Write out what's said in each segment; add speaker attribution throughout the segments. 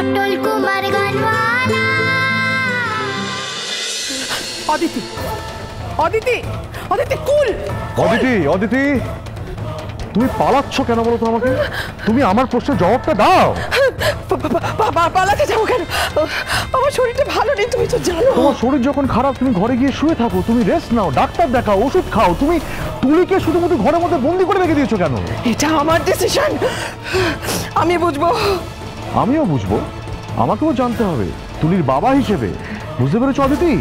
Speaker 1: পটল কুমার গানওয়ালা।
Speaker 2: অদিতি, অদিতি, অদিতি কুল।
Speaker 3: অদিতি, অদিতি, তুমি পালাচ্ছ কেন বলো তো আমাকে? তুমি আমার প্রশ্নের জবাবটা দাও।
Speaker 2: পালাতে যাবো কেন? আমার শরীরটা ভালো নেই, তুমি তো জানো।
Speaker 3: তোমার শরীর যখন খারাপ তুমি ঘরে গিয়ে শুয়ে থাকো, তুমি রেস্ট নাও, ডাক্তার দেখাও, ওষুধ খাও। তুমি তুলিকে শুধুমাত্র ঘরের মধ্যে বন্দি করে রেখে দিয়েছো কেন?
Speaker 2: এটা আমার ডিসিশন, আমি বুঝবো।
Speaker 3: আমিও বুঝবো, আমাকেও জানতে হবে তুলির বাবা হিসেবে। বুঝতে পেরেছো অদিতি?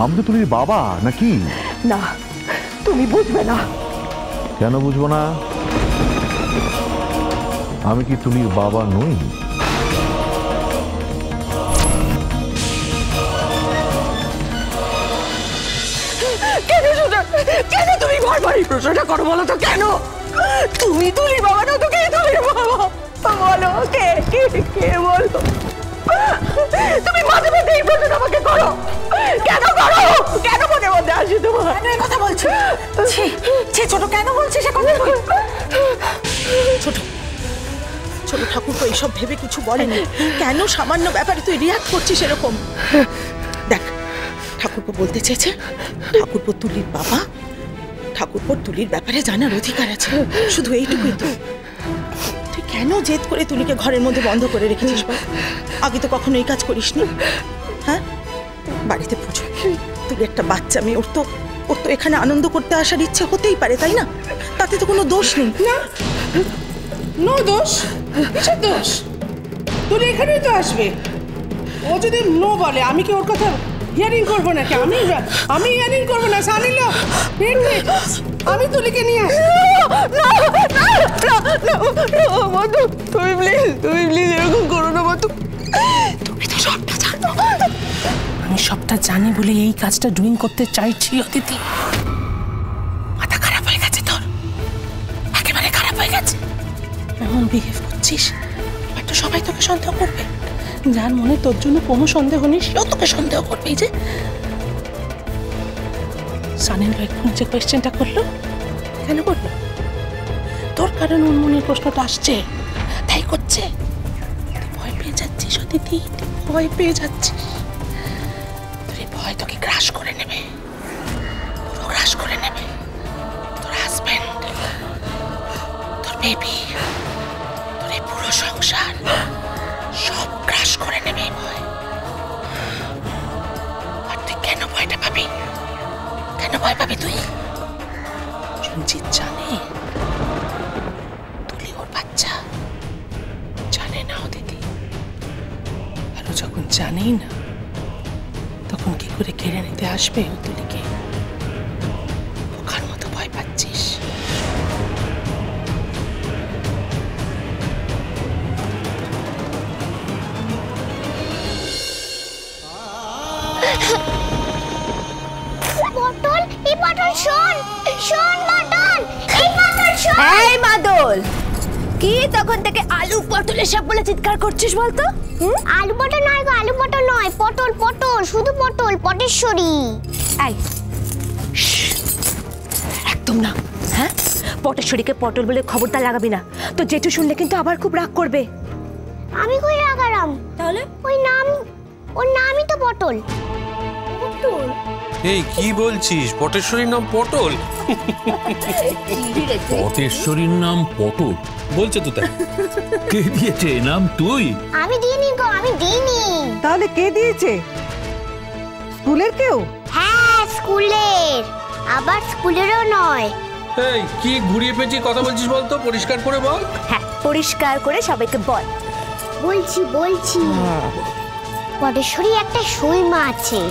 Speaker 3: আমি তো তুলির বাবা নাকি?
Speaker 2: না, তুমি বুঝবে না।
Speaker 3: কেন বুঝবো না? আমি কি তুলির বাবা নই?
Speaker 2: কেন কেন তুমি বারবার এই প্রশ্নটা করো বলো তো? কেন তুমি তুলির বাবা না তো কে তুলির বাবা? বলো কে কে কে বলো। তুমি মাঝে মাঝে এই প্রশ্নটা আমাকে করো কেন? করো কেন? মনে মধ্যে আসি তোমার কেন কথা বলছো? ছোট কেন বলছিস সে কথা? ছোট ছোট ঠাকুর তো এইসব ভেবে কিছু বলেনি। কেন সামান্য ব্যাপারে তুই রিয়াক্ট করছিস এরকম? দেখ, ঠাকুরপো বলতে চেয়েছে ঠাকুরপো তুলির বাবা, ঠাকুরপো তুলির ব্যাপারে জানার অধিকার আছে, শুধু এইটুকুই তো। তুই কেন জেদ করে তুলিকে ঘরের মধ্যে বন্ধ করে রেখেছিস বল? আগে তো কখনো এই কাজ করিসনি। হ্যাঁ, বাড়িতে পুজো, তুলি একটা বাচ্চা মেয়ে, ওর তো এখানে আনন্দ করতে আসার ইচ্ছে হতেই পারে, তাই না? তাতে তো কোনো দোষ নেই।
Speaker 4: না, নো দোষ। কিসের দোষ? তুলি এখানেই তো আসবে। ও যদি নো বলে আমি কি ওর কথা হিয়ারিং করবো নাকি? আমি হিয়ারিং করবো না। সানিল, আমি তুলিকে নিয়ে আসি।
Speaker 2: মধু, তুমি প্লিজ এরকম করো না মধু। তুমি তো সবটা জানো।
Speaker 4: আমি সবটা জানি বলে এই কাজটা ডুইং করতে চাইছি অদিতি। মাথা খারাপ হয়ে গেছে তোর, একেবারে খারাপ হয়ে গেছে। এমন বিহেভ করছিস, এবার তো সবাই তোকে সন্দেহ করবে। যার মনে তোর জন্য কোনো সন্দেহ নেই সেও তোকে সন্দেহ করবে। এই যে সানিল এখন যে কোয়েশ্চেনটা করলো, কেন করলো? তোর কারণ ওর মনের প্রশ্নটা আসছে, তাই করছে। তুই ভয় পেয়ে যাচ্ছিস অদিতি, তুই ভয় পেয়ে যাচ্ছিস। তোর এই ভয় তোকে গ্রাস করে নেবে, পুরো গ্রাস করে নেবে। তোর হাজবেন্ড, তোর বেবি, তোর এই পুরো সংসার সব গ্রাস করে নেবে এই ভয়। আর তুই কেন ভয়টা পাবি? কেন ভয় পাবি তুই? রঞ্জিত জানে তুলি ওর বাচ্চা, জানে না অদিতি? আর ও যখন জানেই না, তখন কি করে কেড়ে নিতে আসবে ও তুলিকে? ওখার মতো ভয় পাচ্ছিস।
Speaker 1: পটল, এই পটল শোন, শোন পটল, এই পটল শোন।
Speaker 5: এই মাদল, কি তখন থেকে আলু পটল এসব বলে চিৎকার করছিস বলতো?
Speaker 1: আলু পটল নয় গো, আলু পটল নয়, পটল পটল, শুধু পটল, পটেশ্বরী।
Speaker 5: এই একদম না, হ্যাঁ? পটেশ্বরীকে পটল বলে খবরদার লাগাবি না, তো জেঠু শুনলে কিন্তু আবার খুব রাগ করবে।
Speaker 1: আমি কই রাগারাম?
Speaker 5: তাহলে
Speaker 1: ওর নামই তো পটল।
Speaker 5: পটল?
Speaker 6: এই কি বলছিস? পটেশ্বরীর নাম পটল?
Speaker 7: পটেশ্বরীর নাম পটল
Speaker 6: বলছে তো তাই।
Speaker 7: কে দিয়েছে নাম? তুই?
Speaker 1: আমি দিইনি গো, আমি দিইনি।
Speaker 2: তাহলে কে দিয়েছে? স্কুলের কেউ?
Speaker 1: হ্যাঁ, স্কুলের। আবার স্কুলেরও নয়।
Speaker 6: এই কি ঘুরিয়ে পেঁচিয়ে কথা বলছিস বলতো? পরিষ্কার করে বল।
Speaker 5: হ্যাঁ, পরিষ্কার করে সবাইকে বল।
Speaker 1: বলছি পটেশ্বরী একটা সই মা আছে,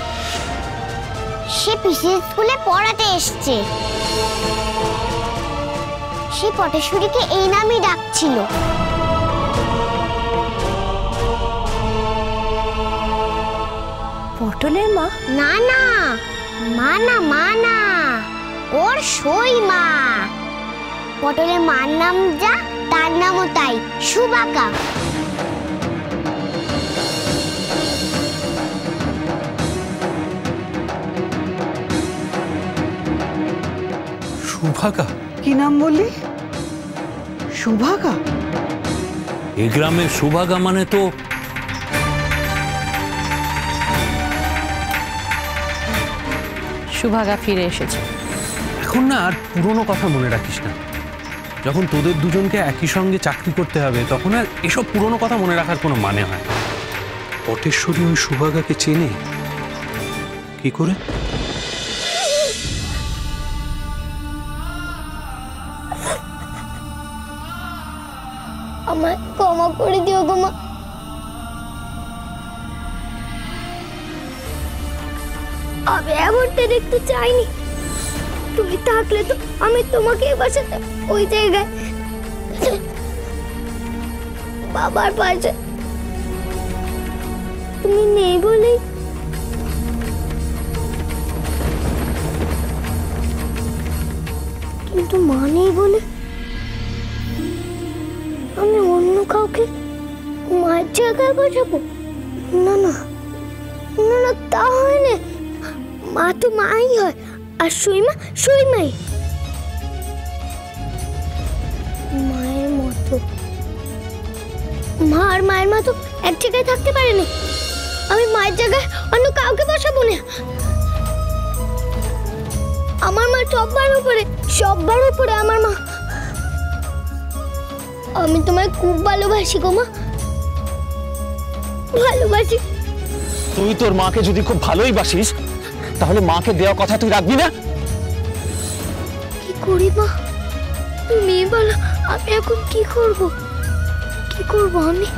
Speaker 1: সে পিসির স্কুলে পড়াতে এসছে। সে পটেশ্বরীকে এই নামই ডাকছিল।
Speaker 5: পটলের মা?
Speaker 1: না না, মা না, ওর সই মা। পটলের মার নাম যা, তার নামও তাই, সুবাকা।
Speaker 6: সুভাগা?
Speaker 2: কি নাম বললি? সুভাগা?
Speaker 7: এই গ্রামের সুভাগা মানে তো
Speaker 8: সুভাগা ফিরে এসেছে।
Speaker 6: এখন না আর পুরনো কথা মনে রাখিস না। যখন তোদের দুজনকে একই সঙ্গে চাকরি করতে হবে তখন আর এসব পুরনো কথা মনে রাখার কোনো মানে হয় না। পটেশ্বরী ওই সুভাগাকে চেনে কি করে?
Speaker 1: আমায় ক্ষমা করে দিও গো মা। আমি এমনটা দেখতে চাইনি। তুমি থাকলে তো আমি তোমাকে বাঁচাতাম ওই জায়গায়, বাবার পাশে। তুমি নেই বলেই কিন্তু মা নেই বলে আমি অন্য কাউকে মায়ের জায়গায় বসাবো? না না না না, তা হয় না। মা তো মাই হয়, আর সইমা সইমাই। মায়ের মতো মা আর মায়ের মতো এক জায়গায় থাকতে পারে না। আমি মায়ের জায়গায় অন্য কাউকে বসাবো না। আমার মা সববার উপরে আমার মা। আমি তোমায় খুব ভালোবাসি গো মা, ভালোবাসি।
Speaker 9: তুই তোর মাকে যদি খুব ভালোই বাসিস তাহলে মাকে দেওয়া কথা তুই রাখবি না?
Speaker 1: কি করি মা, তুমি বলো। আমি এখন কি করব আমি?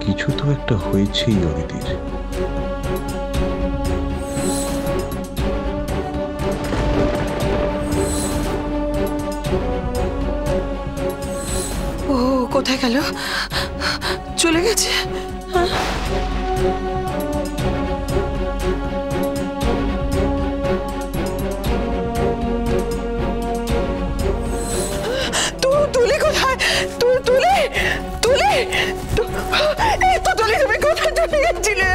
Speaker 3: কিছু তো একটা হয়েছেই অদিতির।
Speaker 2: ও কোথায় গেল? চলে গেছে? তুলি কোথায়? তুলি তুমি কোথায় চলে গেছিলে?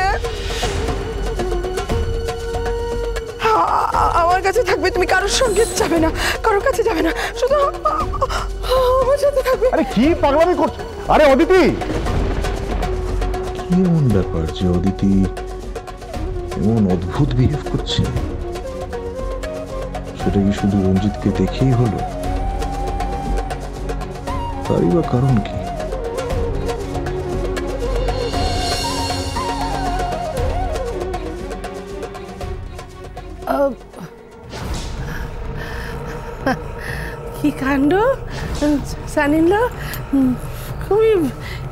Speaker 2: আমার কাছে থাকবে, তুমি কারোর সঙ্গে যাবে না, কারোর কাছে যাবে না, শুধু আমার সাথে থাকবে।
Speaker 3: আরে কি পাগলামি করছো? আরে অদিতি, কি এমন ব্যাপার যে অদিতি এমন অদ্ভুত বিহেভ করছে? সেটা কি শুধু রঞ্জিতকে দেখেই হলো? তারই বা কারণ কি?
Speaker 4: কি কাণ্ড সানিল্লা, খুবই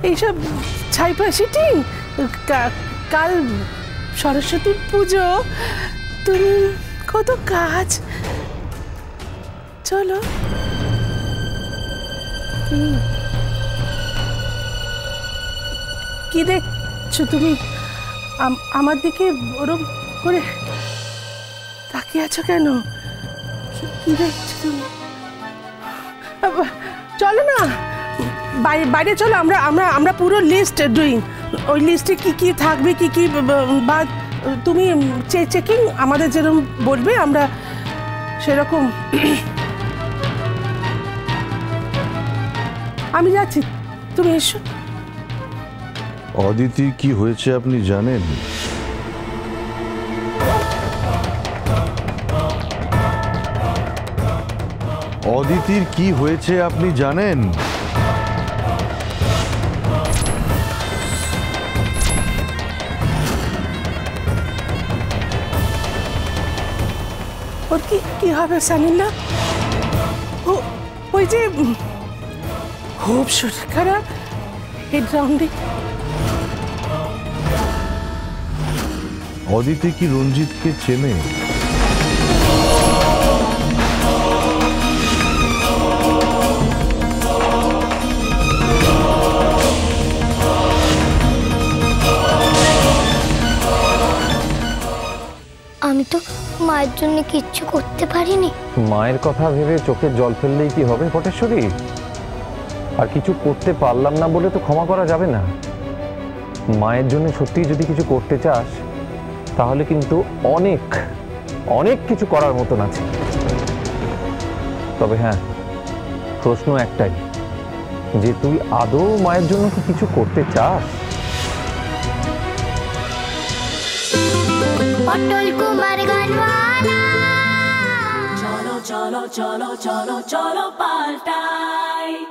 Speaker 4: এইসব ছাইপা সিটিং। কাল সরস্বতী পুজো, তুমি কত কাজ। চলো। কি দেখছো তুমি আমার দিকে ওরম করে তাকিয়ে আছো কেন? কি দেখছো তুমি? চলো না বাইরে চলো, আমরা পুরো লিস্ট ডুইং। ওই লিস্টে কি কি থাকবে, কি কি বা তুমি চেকিং আমাদের যেরকম বলবে আমরা সেরকম। আমি যাচ্ছি, তুমি এসো।
Speaker 3: অদিতি কি হয়েছে আপনি জানেন? অদিতির কি হয়েছে আপনি জানেন?
Speaker 4: ওর কি হবে সানিল্লা? ওই যে খুব শরীর খারাপ, হেড রাউন্ডিং।
Speaker 3: অদিতি কি রঞ্জিতকে চেনে?
Speaker 1: আমি তো মায়ের জন্য কিচ্ছু করতে পারিনি।
Speaker 9: মায়ের কথা ভেবে চোখের জল ফেললেই কি হবে পটেশ্বরী? আর কিছু করতে পারলাম না বলে তো ক্ষমা করা যাবে না। মায়ের জন্য সত্যি যদি কিছু করতে চাস তাহলে কিন্তু অনেক অনেক কিছু করার মতন আছে। তবে হ্যাঁ, প্রশ্ন একটাই, যে তুই আদৌ মায়ের জন্য কি কিছু করতে চাস?
Speaker 1: পটল কুমার গানওয়ালা।
Speaker 8: চলো চলো চলো চলো চলো পাল্টাই।